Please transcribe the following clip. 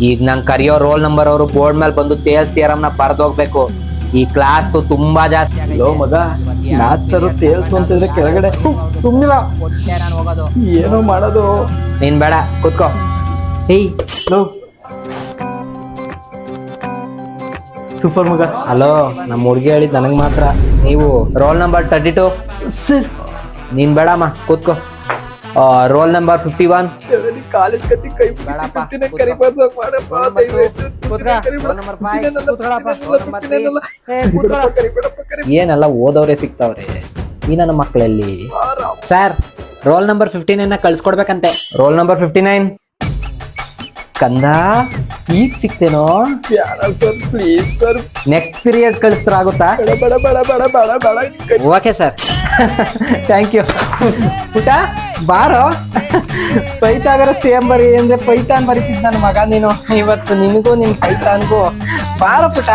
ಈಗ ನಂಗೆ ಕರಿಯೋ ರೋಲ್ ನಂಬರ್ ಅವರು ಬೋರ್ಡ್ ಮೇಲೆ ಬಂದು ತೇಲ್ಸ್ ಥಿಯರಮ್ನ ಬರ್ದೋಗ್ಬೇಕು. ಈ ಕ್ಲಾಸ್ ತುಂಬಾ ಜಾಸ್ತಿ ಲೋ ಮಗ, ಮ್ಯಾಥ್ಸ್ ಸರ್ ತೇಲ್ಸು ಅಂತಿದ್ರೆ ಕೆಳಗಡೆ ಸುಮ್ನಿರ, ಹೋಗೋದು. ಏನೋ ಮಾಡೋದು. ನೀನ್ ಬೇಡ ಕೂತ್ಕೋ. ಏಯ್ ಲೋ, ಸೂಪರ್ ಮಗ. ಹಲೋ, ನಮ್ಮ ಹುಡುಗಿ ಹೇಳಿದ್ ನನಗ್ ಮಾತ್ರ. ನೀವು ರೋಲ್ ನಂಬರ್ 32. ಸರ್ ನೀನ್ ಬೇಡಮ್ಮ ಕೂತ್ಕೋ. Roll number 51. ಕಾಲೇಜ್ ಕತ್ತಿ ಕೈ ಬೇಡಪ್ಪ, ಕರಿಬಾರ್ದು ಮಾಡಪ್ಪ, ಏನೆಲ್ಲ ಓದವ್ರೆ ಸಿಗ್ತಾವ್ರೆ ಈ ನನ್ನ ಮಕ್ಕಳಲ್ಲಿ. ಸರ್, ರೋಲ್ ನಂಬರ್ 59 ಕಳ್ಸ್ಕೊಡ್ಬೇಕಂತೆ. Roll number 59. ಕಂದ, ಈಗ ಸಿಕ್ತೇನೋ? Sir please sir, next period ಕಳಿಸ್ತಾರ ಆಗುತ್ತಾ? ಬೇಡ ಬೇಡ ಬೇಡ ಬೇಡ ಬೇಡ ಬೇಡ. Okay sir, thank you. ಪುಟ ಬಾರೋ, ಪೈತಾಗರ ಸೇಮ್ ಬರಿ ಅಂದ್ರೆ ಪೈತಾನ್ ಬರೀತಿದ್ ನನ್ನ ಮಗ ನೀನು. ಇವತ್ತು ನಿನಗೂ ನಿನ್ ಪೈತಾನ್ಗೂ ಬಾರೋ ಪುಟ.